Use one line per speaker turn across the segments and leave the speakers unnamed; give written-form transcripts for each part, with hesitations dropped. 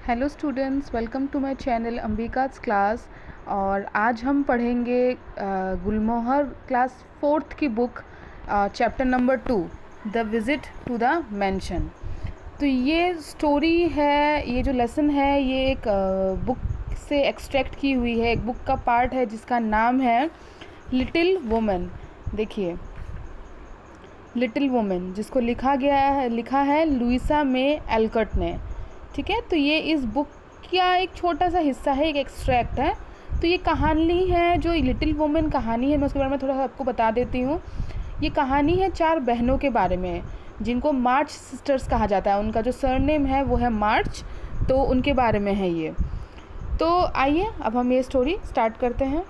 Hello students, welcome to my channel अंबिका's class. और आज हम पढ़ेंगे गुलमोहर क्लास 4th की book chapter number 2 the visit to the mansion. तो ये स्टोरी है, ये जो लेसन है ये एक बुक से एक्सट्रैक्ट की हुई है। एक बुक का पार्ट है जिसका नाम है लिटिल वुमन। देखिए, लिटिल वुमन जिसको लिखा है लुइसा मे एल्कट ने। ठीक है, तो ये इस बुक का एक छोटा सा हिस्सा है, एक एक्सट्रैक्ट है। तो ये कहानी है, जो लिटिल वुमन कहानी है, मैं उसके बारे में थोड़ा सा आपको बता देती हूँ। ये कहानी है 4 बहनों के बारे में जिनको मार्च सिस्टर्स कहा जाता है। उनका जो सरनेम है वो है मार्च, तो उनके बारे में है ये। तो आइए अब हम ये स्टोरी स्टार्ट करते हैं।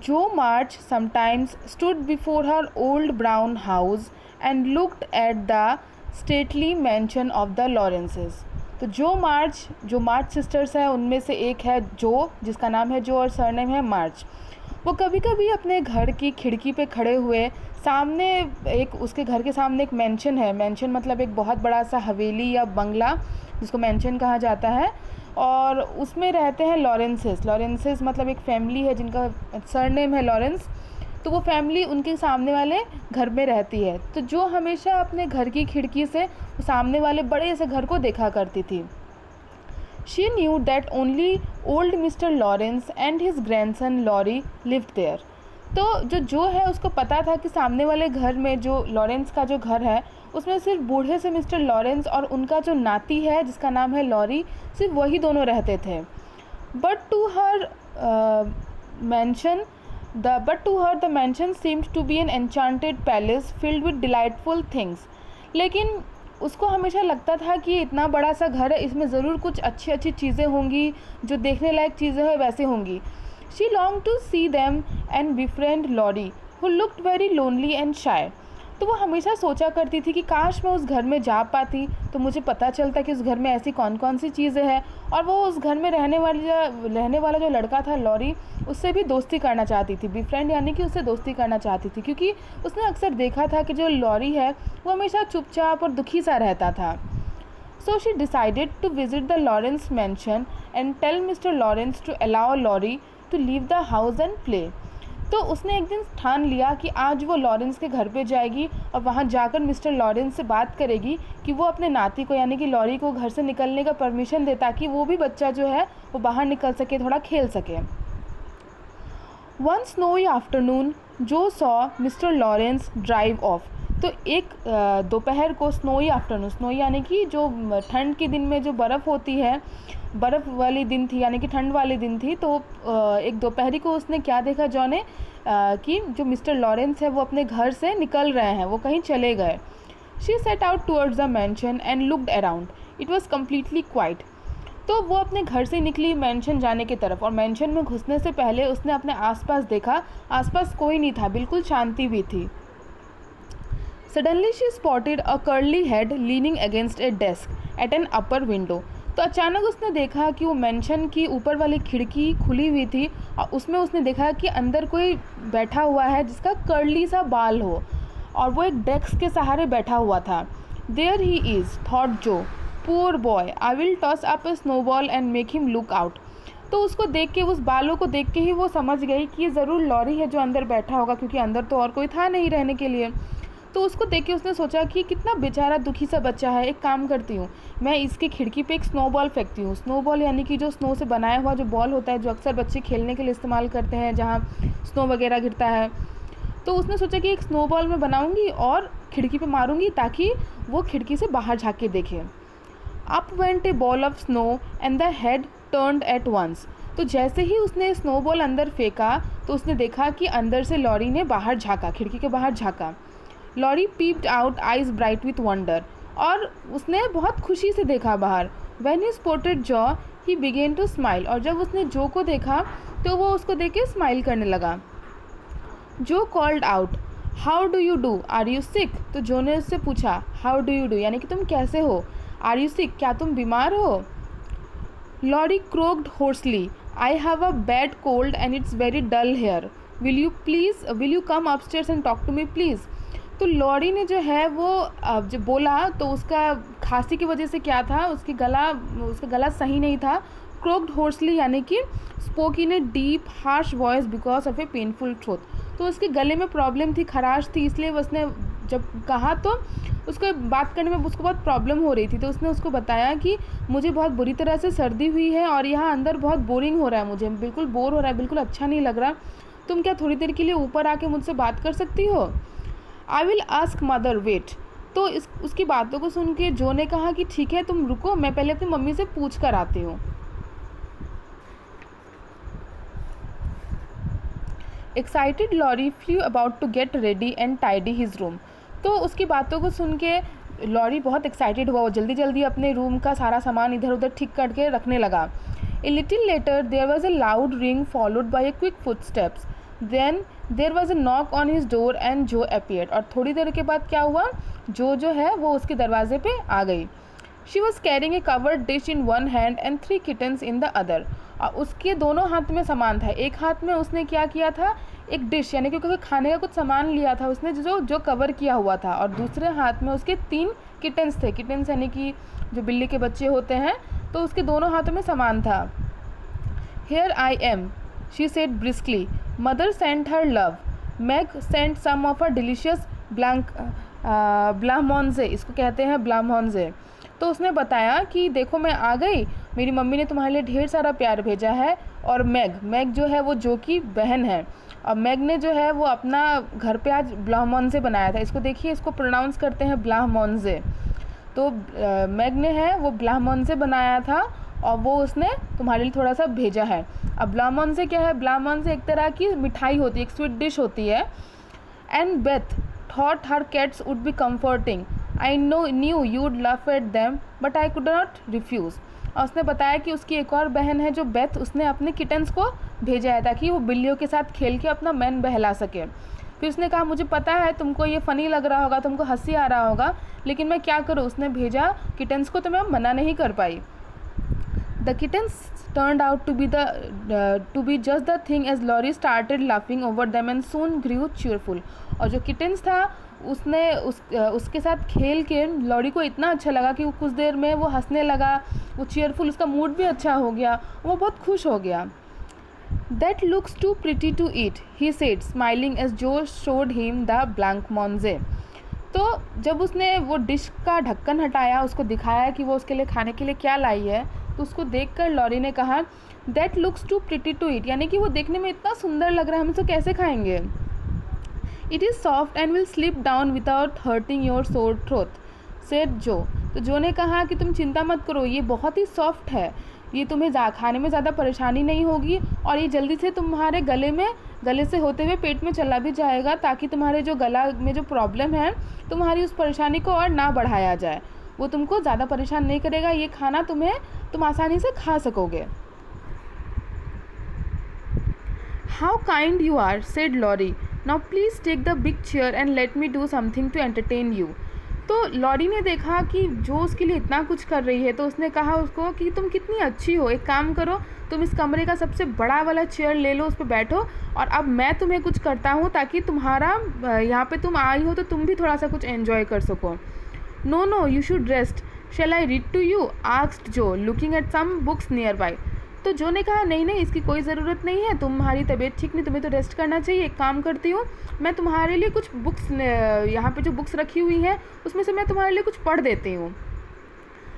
Jo March sometimes stood before her old brown house and looked at the stately mansion of the Lawrences। तो जो मार्च सिस्टर्स है उनमें से एक है जो, जिसका नाम है जो और सरनेम है मार्च। वो कभी कभी अपने घर की खिड़की पे खड़े हुए सामने उसके घर के सामने एक मैंशन है। मैंशन मतलब एक बहुत बड़ा सा हवेली या बंगला, जिसको मैंशन कहा जाता है। और उसमें रहते हैं लॉरेंसेस मतलब एक फैमिली है जिनका सरनेम है लॉरेंस। तो वो फैमिली उनके सामने वाले घर में रहती है। तो जो हमेशा अपने घर की खिड़की से सामने वाले बड़े से घर को देखा करती थी। She knew that only old mister Lawrence and his grandson Laurie lived there. तो जो है उसको पता था कि सामने वाले घर में जो लॉरेंस का जो घर है उसमें सिर्फ बूढ़े से मिस्टर लॉरेंस और उनका जो नाती है जिसका नाम है लॉरी, सिर्फ वही दोनों रहते थे। But to her the mansion seemed to be an enchanted palace filled with delightful things. लेकिन उसको हमेशा लगता था कि इतना बड़ा सा घर है, इसमें ज़रूर कुछ अच्छी अच्छी चीज़ें होंगी, जो देखने लायक चीज़ें हैं वैसे होंगी। She long to see them and befriend Laurie who looked very lonely and shy। तो वो हमेशा सोचा करती थी कि काश मैं उस घर में जा पाती तो मुझे पता चलता कि उस घर में ऐसी कौन कौन सी चीज़ें हैं। और वो उस घर में रहने वाला जो लड़का था लॉरी, उससे भी दोस्ती करना चाहती थी। befriend यानी कि उससे दोस्ती करना चाहती थी, क्योंकि उसने अक्सर देखा था कि जो लॉरी है वो हमेशा चुपचाप और दुखी सा रहता था। So she decided to visit the Lawrence mansion and tell Mr. Lawrence to allow Lori to leave the house and play। तो उसने एक दिन ठान लिया कि आज वो लॉरेंस के घर पे जाएगी और वहाँ जाकर मिस्टर लॉरेंस से बात करेगी कि वो अपने नाती को यानी कि लॉरी को घर से निकलने का परमिशन दे, ताकि वो भी बच्चा जो है वो बाहर निकल सके, थोड़ा खेल सके। वन स्नोई आफ्टरनून जो saw mister Lawrence drive of. तो एक दोपहर को, स्नोई यानी कि जो ठंड के दिन में जो बर्फ़ होती है, बर्फ़ वाली दिन थी यानी कि ठंड वाली दिन थी। तो एक दोपहरी को उसने क्या देखा जॉ ने, कि जो मिस्टर लॉरेंस है वो अपने घर से निकल रहे हैं, वो कहीं चले गए। She said out towards the mention and looked around, it was completely quite. तो वो अपने घर से निकली मैंशन जाने की तरफ, और मैंशन में घुसने से पहले उसने अपने आसपास देखा, आसपास कोई नहीं था, बिल्कुल शांति भी थी। Suddenly she spotted a curly head leaning against a desk at an upper window. तो अचानक उसने देखा कि वो मैंशन की ऊपर वाली खिड़की खुली हुई थी और उसमें उसने देखा कि अंदर कोई बैठा हुआ है जिसका कर्ली सा बाल हो, और वो एक डेस्क के सहारे बैठा हुआ था। देयर ही इज़ थॉट जो, poor boy, I will toss up A snowball and make him look out. तो उसको देख के, उस बालों को देख के ही वो समझ गई कि ये ज़रूर लॉरी है जो अंदर बैठा होगा, क्योंकि अंदर तो और कोई था नहीं रहने के लिए। तो उसको देख के उसने सोचा कि कितना बेचारा दुखी सा बच्चा है, एक काम करती हूँ, मैं इसकी खिड़की पे एक स्नोबॉल फेंकती हूँ। स्नोबॉल यानी कि जो स्नो से बनाया हुआ जो बॉल होता है, जो अक्सर बच्चे खेलने के लिए इस्तेमाल करते हैं जहाँ स्नो वगैरह गिरता है। तो उसने सोचा कि एक स्नोबॉल मैं बनाऊँगी और खिड़की पे मारूँगी ताकि वो खिड़की से बाहर झाँक के देखे। Up went a ball of snow and the head turned at once. तो जैसे ही उसने स्नोबॉल अंदर फेंका तो उसने देखा कि अंदर से लॉरी ने बाहर झाँका, खिड़की के बाहर झाँका। Laurie peeped out, eyes bright with wonder, और उसने बहुत खुशी से देखा बाहर। When he spotted Jo he began to smile. और जब उसने जो को देखा तो वो उसको देख के स्माइल करने लगा। Jo called out, how do you do, are you sick. तो जो ने उससे पूछा हाउ डू यू डू यानी कि तुम कैसे हो, आर यू सिक क्या तुम बीमार हो। Laurie croaked hoarsely, I have a bad cold and it's very dull here, will you come upstairs and talk to me please. तो लॉरी ने जो है वो जब बोला तो उसका खांसी की वजह से क्या था, उसका गला सही नहीं था। क्रोक्ड होर्सली यानी कि spoke in a deep harsh voice because of A painful throat. तो उसके गले में प्रॉब्लम थी, खराश थी, इसलिए उसने जब कहा तो उसको बात करने में उसको बहुत प्रॉब्लम हो रही थी। तो उसने उसको बताया कि मुझे बहुत बुरी तरह से सर्दी हुई है और यहाँ अंदर बहुत बोरिंग हो रहा है, मुझे बिल्कुल बोर हो रहा है, बिल्कुल अच्छा नहीं लग रहा। तुम क्या थोड़ी देर के लिए ऊपर आके मुझसे बात कर सकती हो? I will ask mother wait. तो उसकी बातों को सुन के जो ने कहा कि ठीक है तुम रुको, मैं पहले अपनी मम्मी से पूछ कर आती हूँ। Excited Laurie flew about to get ready and tidy his room. तो उसकी बातों को सुन के लॉरी बहुत एक्साइटेड हुआ, वो जल्दी जल्दी अपने रूम का सारा सामान इधर उधर ठीक करके रखने लगा। A little later there was a loud ring followed by a quick footsteps, then there was a knock on his door and Jo appeared. और थोड़ी देर के बाद क्या हुआ, जो है वो उसके दरवाजे पे आ गई। She was carrying a covered dish in one hand and 3 kittens in the other. और उसके दोनों हाथ में सामान था। एक हाथ में उसने क्या किया था, एक डिश यानी कि कोई खाने का कुछ सामान लिया था उसने जो कवर किया हुआ था, और दूसरे हाथ में उसके 3 किटन्स थे। किटन्स यानी कि जो बिल्ली के बच्चे होते हैं, तो उसके दोनों हाथों में सामान था। Here I am, she said briskly, mother sent her love, Meg sent some of her delicious blancmange, इसको कहते हैं ब्लाहमोंजे। तो उसने बताया कि देखो मैं आ गई, मेरी मम्मी ने तुम्हारे लिए ढेर सारा प्यार भेजा है। और मैग जो है वो जो की बहन है, और मैग ने जो है वो अपना घर पे आज ब्लाहमोंजे बनाया था। इसको देखिए, इसको प्रोनाउंस करते हैं ब्लाहमोंजे। तो मैग ने है वो ब्लाहमोंजे बनाया था और वो उसने तुम्हारे लिए थोड़ा सा भेजा है। अब ब्लाहमोंजे क्या है, ब्लाहमोंजे एक तरह की मिठाई होती है, एक स्वीट डिश होती है। And Beth thought her cats would be comforting, I knew you would love at them but I could not refuse. और उसने बताया कि उसकी एक और बहन है जो बेथ, उसने अपने किटन्स को भेजा है ताकि वो बिल्लियों के साथ खेल के अपना मन बहला सके। फिर उसने कहा मुझे पता है तुमको ये फ़नी लग रहा होगा, तुमको हंसी आ रहा होगा, लेकिन मैं क्या करूँ, उसने भेजा किटन्स को तो मैं मना नहीं कर पाई। The kittens turned out to be just the thing as Laurie started laughing over them and soon grew cheerful। और जो किटन्स था उसके साथ खेल के लॉरी को इतना अच्छा लगा कि वो कुछ देर में वो हंसने लगा, वो चीयरफुल, उसका मूड भी अच्छा हो गया, वो बहुत खुश हो गया। That looks too pretty to eat, he said, smiling as Joe showed him the blancmange। तो जब उसने वो डिश का ढक्कन हटाया, उसको दिखाया कि वो उसके लिए खाने के लिए क्या लाई है, तो उसको देखकर लॉरी ने कहा that looks too pretty to eat, यानी कि वो देखने में इतना सुंदर लग रहा है, हम इसको कैसे खाएंगे। It is soft and will slip down without hurting your sore throat, said जो। तो जो ने कहा कि तुम चिंता मत करो, ये बहुत ही सॉफ्ट है, ये तुम्हें खाने में ज़्यादा परेशानी नहीं होगी और ये जल्दी से तुम्हारे गले से होते हुए पेट में चला भी जाएगा, ताकि तुम्हारे जो गला में जो प्रॉब्लम है तुम्हारी उस परेशानी को और ना बढ़ाया जाए। वो तुमको ज़्यादा परेशान नहीं करेगा, ये खाना तुम आसानी से खा सकोगे। How kind you are, said Laurie, now please take the big chair and let me do something to entertain you. तो लॉरी ने देखा कि जो उसके लिए इतना कुछ कर रही है, तो उसने कहा उसको कि तुम कितनी अच्छी हो, एक काम करो, तुम इस कमरे का सबसे बड़ा वाला चेयर ले लो, उस पर बैठो और अब मैं तुम्हें कुछ करता हूँ ताकि तुम्हारा यहाँ पे तुम आई हो तो तुम भी थोड़ा सा कुछ एंजॉय कर सको। No you should rest, shall I read to you, asked Jo, looking at some books nearby. तो जो ने कहा नहीं इसकी कोई ज़रूरत नहीं है, तुम्हारी तबीयत ठीक नहीं, तुम्हें तो रेस्ट करना चाहिए। एक काम करती हूँ, मैं तुम्हारे लिए कुछ बुक्स, यहाँ पे जो बुक्स रखी हुई हैं उसमें से मैं तुम्हारे लिए कुछ पढ़ देती हूँ।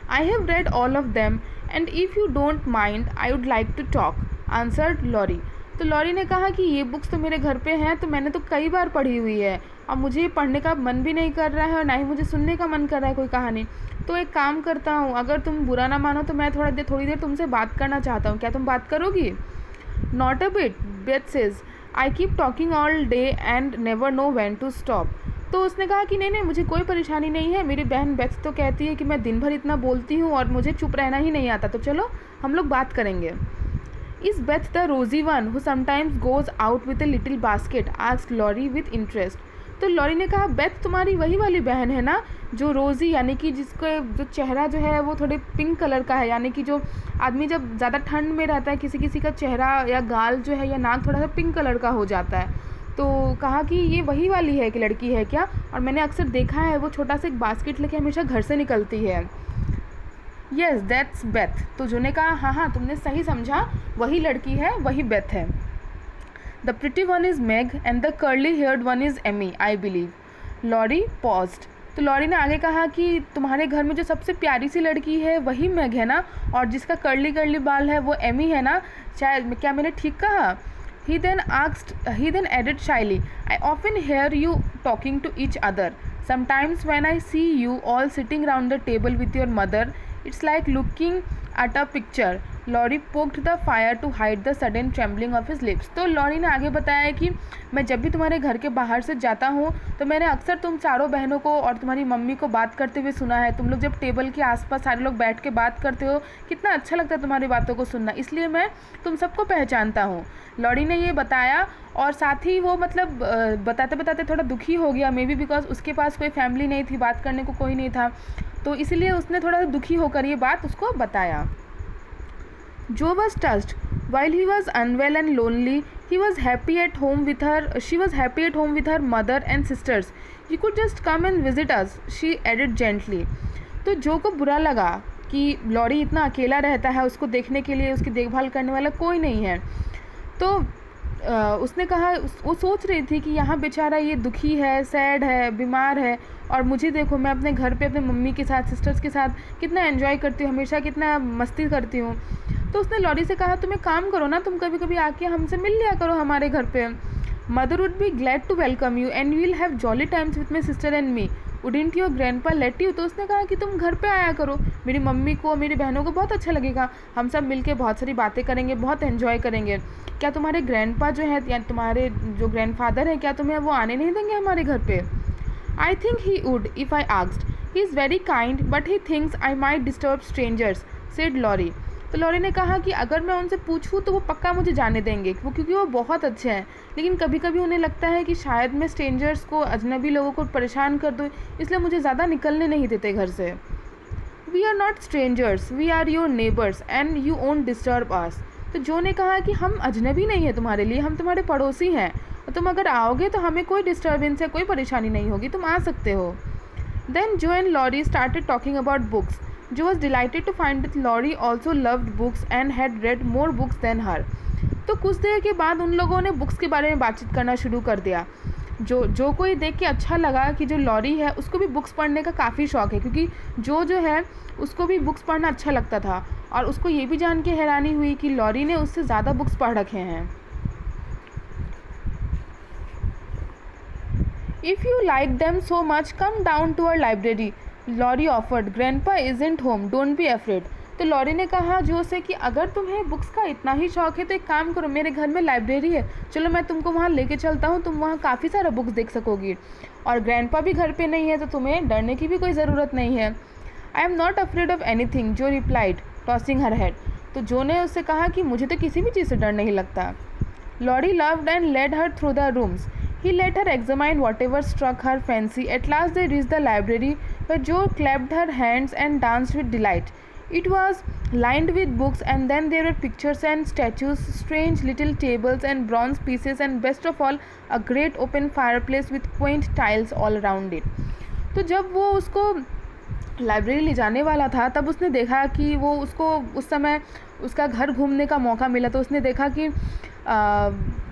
I have read all of them and if you don't mind I would like to talk, answered Laurie. तो लॉरी ने कहा कि ये बुक्स तो मेरे घर पे हैं, तो मैंने तो कई बार पढ़ी हुई है, अब मुझे पढ़ने का मन भी नहीं कर रहा है और ना ही मुझे सुनने का मन कर रहा है कोई कहानी। तो एक काम करता हूँ, अगर तुम बुरा ना मानो तो मैं थोड़ी देर तुमसे बात करना चाहता हूँ, क्या तुम बात करोगी? Not a bit, Beth says, I keep talking all day and never know when to stop. तो उसने कहा कि नहीं मुझे कोई परेशानी नहीं है, मेरी बहन बेथ तो कहती है कि मैं दिन भर इतना बोलती हूँ और मुझे चुप रहना ही नहीं आता, तो चलो हम लोग बात करेंगे। Is Beth the rosy one who sometimes goes out with a little basket, asked Laurie with interest. तो लॉरी ने कहा बेथ तुम्हारी वही वाली बहन है ना जो रोज़ी, यानी कि जिसको जो चेहरा जो है वो थोड़े पिंक कलर का है, यानी कि जो आदमी जब ज़्यादा ठंड में रहता है किसी का चेहरा या गाल जो है या नाक थोड़ा सा पिंक कलर का हो जाता है, तो कहा कि ये वही वाली है कि लड़की है क्या, और मैंने अक्सर देखा है वो छोटा सा एक बास्केट लेके हमेशा घर से निकलती है। Yes that's Beth. तो जो ने कहा हाँ हाँ तुमने सही समझा, वही लड़की है, वही बेथ है। The pretty one is Meg and the curly haired one is Amy I believe. Laurie paused. तो लॉरी ने आगे कहा कि तुम्हारे घर में जो सबसे प्यारी सी लड़की है वही मैग है ना, और जिसका कर्ली कर्ली बाल है वो एमी है ना, शायद, क्या मैंने ठीक कहा? He then added shyly, I often hear you talking to each other. Sometimes when I see you all sitting round the table with your mother, it's like looking at a picture. Laurie poked the fire to hide the sudden trembling of his lips. तो Laurie ने आगे बताया कि मैं जब भी तुम्हारे घर के बाहर से जाता हूँ तो मैंने अक्सर तुम चारों बहनों को और तुम्हारी मम्मी को बात करते हुए सुना है। तुम लोग जब टेबल के आसपास सारे लोग बैठ के बात करते हो, कितना अच्छा लगता है तुम्हारी बातों को सुनना, इसलिए मैं तुम सबको पहचानता हूँ। लॉरी ने ये बताया, और साथ ही वो मतलब बताते बताते थोड़ा दुखी हो गया, मे बी बिकॉज उसके पास कोई फैमिली नहीं थी, बात करने को कोई नहीं था, तो इसलिए उसने थोड़ा दुखी होकर ये बात उसको बताया। Joe was touched. While he was unwell and lonely, she was happy at home with her mother and sisters. You could just come and visit us, she added gently. तो जो को बुरा लगा कि लॉरी इतना अकेला रहता है, उसको देखने के लिए उसकी देखभाल करने वाला कोई नहीं है। तो उसने कहा, वो सोच रही थी कि यहाँ बेचारा ये दुखी है, सैड है, बीमार है, और मुझे देखो मैं अपने घर पे अपने मम्मी के साथ, सिस्टर्स के साथ कितना एंजॉय करती हूँ, हमेशा कितना मस्ती करती हूँ। तो उसने लॉरी से कहा, तुम एक काम करो ना, तुम कभी कभी आके हमसे मिल लिया करो हमारे घर पे। Mother would be glad to welcome you and we will have jolly times with my sister and me, wouldn't your grandpa let you. तो उसने कहा कि तुम घर पे आया करो, मेरी मम्मी को, मेरी बहनों को बहुत अच्छा लगेगा, हम सब मिलके बहुत सारी बातें करेंगे, बहुत एंजॉय करेंगे। क्या तुम्हारे ग्रैंडपा जो है या तुम्हारे जो ग्रैंडफादर हैं, क्या तुम्हें वो आने नहीं देंगे हमारे घर पे? I think he would if I asked, he is very kind but he thinks I might disturb strangers, said Laurie. तो लॉरी ने कहा कि अगर मैं उनसे पूछूं तो वो पक्का मुझे जाने देंगे, क्योंकि वो बहुत अच्छे हैं, लेकिन कभी कभी उन्हें लगता है कि शायद मैं स्ट्रेंजर्स को, अजनबी लोगों को परेशान कर दूँ, इसलिए मुझे ज़्यादा निकलने नहीं देते घर से। We are not strangers, we are your neighbours and you won't disturb us. तो जो ने कहा कि हम अजनबी नहीं है तुम्हारे लिए, हम तुम्हारे पड़ोसी हैं, और तुम अगर आओगे तो हमें कोई डिस्टर्बेंस या कोई परेशानी नहीं होगी, तुम आ सकते हो। Then Jo and Laurie started talking about books. Jo was delighted to find that Laurie also loved books and had read more books than her. तो कुछ देर के बाद उन लोगों ने बुक्स के बारे में बातचीत करना शुरू कर दिया। जो कोई देख के अच्छा लगा कि जो लॉरी है उसको भी बुक्स पढ़ने का काफ़ी शौक़ है, क्योंकि जो है उसको भी बुक्स पढ़ना अच्छा लगता था, और उसको ये भी जान के हैरानी हुई कि लॉरी ने उससे ज़्यादा बुक्स पढ़ रखे हैं। If you like them so much, come down to our library. Laurie offered, grandpa isn't home, don't be afraid. तो लॉरी ने कहा जो से कि अगर तुम्हें बुक्स का इतना ही शौक़ है तो एक काम करो, मेरे घर में लाइब्रेरी है, चलो मैं तुमको वहाँ लेके चलता हूँ, तुम वहाँ काफ़ी सारा बुक्स देख सकोगी, और ग्रैंडपा भी घर पे नहीं है तो तुम्हें डरने की भी कोई ज़रूरत नहीं है। I am not afraid of anything, जो रिप्लाइड, टॉसिंग हर हेड। तो जो ने उससे कहा कि मुझे तो किसी भी चीज़ से डर नहीं लगता। Laurie loved and led her through the rooms. He let her examine whatever struck her fancy. At last they reached the library, where Joe clapped her hands and danced with delight. It was lined with books, and then there were pictures and statues, strange little tables and bronze pieces, and best of all, a great open fireplace with quaint tiles all around it. तो जब वो उसको library ले जाने वाला था तब उसने देखा कि वो उसको उस समय उसका घर घूमने का मौका मिला, तो उसने देखा कि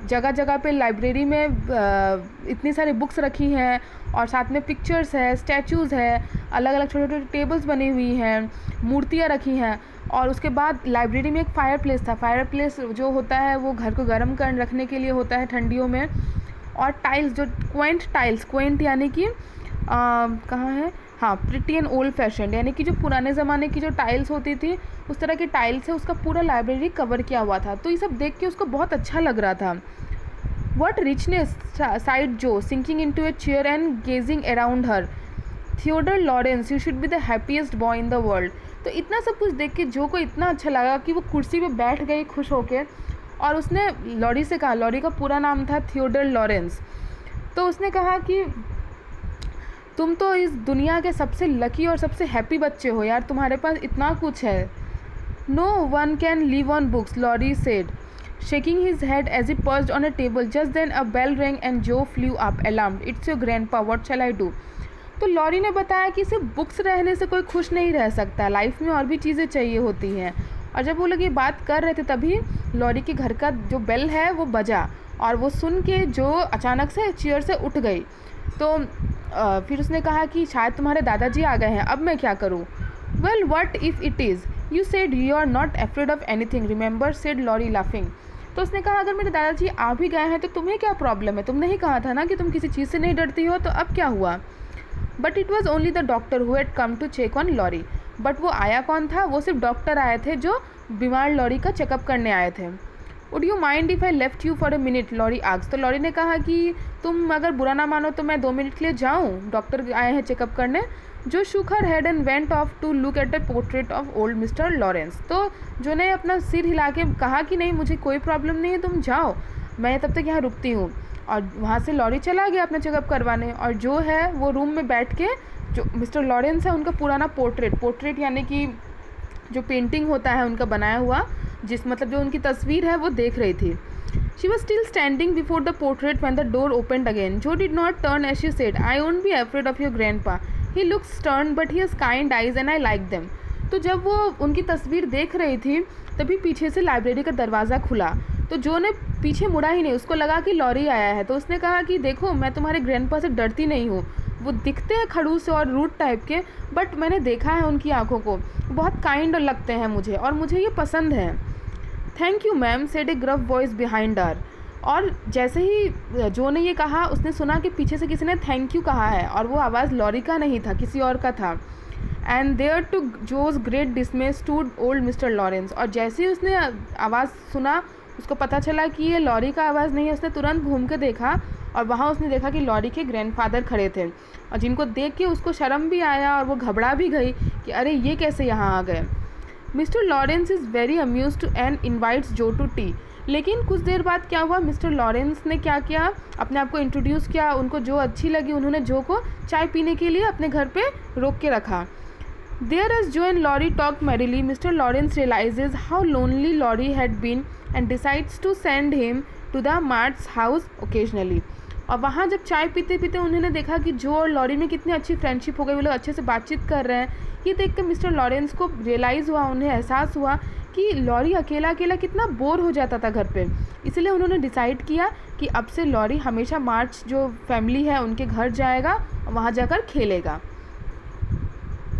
जगह जगह पे लाइब्रेरी में इतनी सारी बुक्स रखी हैं, और साथ में पिक्चर्स है, स्टैचूज़ है, अलग अलग छोटे छोटे टेबल्स बनी हुई हैं, मूर्तियाँ रखी हैं, और उसके बाद लाइब्रेरी में एक फायर प्लेस था। फायर प्लेस जो होता है वो घर को गर्म कर रखने के लिए होता है ठंडियों में, और टाइल्स जो क्वेंट यानी कि कहाँ है, हाँ, प्रिटी एंड ओल्ड फैशन, यानी कि जो पुराने ज़माने की जो टाइल्स होती थी उस तरह की टाइल्स से उसका पूरा लाइब्रेरी कवर किया हुआ था। तो ये सब देख के उसको बहुत अच्छा लग रहा था। What richness, sighed Joe, sinking into a chair and gazing around her. Theodore Lawrence, you should be the happiest boy in the world. तो इतना सब कुछ देख के जो को इतना अच्छा लगा कि वो कुर्सी पे बैठ गई खुश होके, और उसने लॉरी से कहा, लॉरी का पूरा नाम था थियोडर लॉरेंस, तो उसने कहा कि तुम तो इस दुनिया के सबसे लकी और सबसे हैप्पी बच्चे हो यार, तुम्हारे पास इतना कुछ है। No one can live on books, Laurie said, shaking his head as he perched on a table. Just then a bell rang and Joe flew up, alarmed. It's your grandpa, what shall I do? तो Laurie ने बताया कि सिर्फ books रहने से कोई खुश नहीं रह सकता, लाइफ में और भी चीज़ें चाहिए होती हैं। और जब वो लोग ये बात कर रहे थे तभी लॉरी के घर का जो बेल है वो बजा, और वो सुन के जो अचानक से चेयर से उठ गई। तो फिर उसने कहा कि शायद तुम्हारे दादाजी आ गए हैं, अब मैं क्या करूँ? Well what if it is, you said you are not afraid of anything, remember, said Laurie laughing. तो उसने कहा अगर मेरे दादाजी आ भी गए हैं तो तुम्हें क्या प्रॉब्लम है, तुमने ही कहा था ना कि तुम किसी चीज़ से नहीं डरती हो, तो अब क्या हुआ? But it was only the doctor who had come to check on Laurie. बट वो आया कौन था? वो सिर्फ डॉक्टर आए थे जो बीमार लॉरी का चेकअप करने आए थे। Would you mind if I left you for a minute, Laurie asked. तो लॉरी ने कहा कि तुम अगर बुरा ना मानो तो मैं 2 मिनट के लिए जाऊँ, डॉक्टर आए हैं चेकअप करने। जो shook her head and went off to look at a portrait of old Mr. Lawrence। तो जो ने अपना सिर हिला के कहा कि नहीं मुझे कोई प्रॉब्लम नहीं है, तुम जाओ, मैं तब तक यहाँ रुकती हूँ। और वहाँ से लॉरी चला गया अपना चेकअप करवाने, और जो है वो रूम में बैठ के जो मिस्टर लॉरेंस है उनका पुराना पोर्ट्रेट यानी कि जो पेंटिंग होता है उनका बनाया हुआ, जिस मतलब जो उनकी तस्वीर है वो देख रही थी। She was still standing before the portrait when the door opened again. Joe did not turn as she said, I won't be afraid of your grandpa. He looks stern but he has kind eyes and I like them. तो जब वो उनकी तस्वीर देख रही थी तभी पीछे से लाइब्रेरी का दरवाज़ा खुला। तो जो ने पीछे मुड़ा ही नहीं, उसको लगा कि लॉरी आया है। तो उसने कहा कि देखो मैं तुम्हारे ग्रैंडपा से डरती नहीं हूँ, वो दिखते हैं खड़ूस और रूड टाइप के, बट मैंने देखा है उनकी आँखों को, बहुत काइंड लगते हैं मुझे और मुझे ये पसंद है। Thank you ma'am, said A gruff voice behind her. और जैसे ही जो ने ये कहा उसने सुना कि पीछे से किसी ने थैंक यू कहा है, और वो आवाज़ लॉरी का नहीं था, किसी और का था। And there to Jo's great dismay stood old mister Laurence. और जैसे ही उसने आवाज़ सुना उसको पता चला कि ये लॉरी का आवाज़ नहीं है। उसने तुरंत घूम के देखा और वहाँ उसने देखा कि लॉरी के ग्रैंडफादर खड़े थे, और जिनको देख के उसको शर्म भी आया और वो घबरा भी गई कि अरे ये कैसे यहाँ आ गए। Mister Lawrence is very amuse too and invites Jo to tea. लेकिन कुछ देर बाद क्या हुआ, मिस्टर लॉरेंस ने क्या किया, अपने आप को इंट्रोड्यूस किया, उनको जो अच्छी लगी उन्होंने जो को चाय पीने के लिए अपने घर पे रोक के रखा। There as Jo and Laurie talk merrily, mister Lawrence realises how lonely Laurie had been and decides to send him to the March's house occasionally. और वहाँ जब चाय पीते पीते उन्होंने देखा कि जो और लॉरी में कितनी अच्छी फ्रेंडशिप हो गई, वो लोग अच्छे से बातचीत कर रहे हैं। ये देख कर मिस्टर लॉरेंस को रियलाइज़ हुआ, उन्हें एहसास हुआ कि लॉरी अकेला अकेला कितना बोर हो जाता था घर पे। इसलिए उन्होंने डिसाइड किया कि अब से लॉरी हमेशा मार्च जो फैमिली है उनके घर जाएगा और वहाँ जाकर खेलेगा।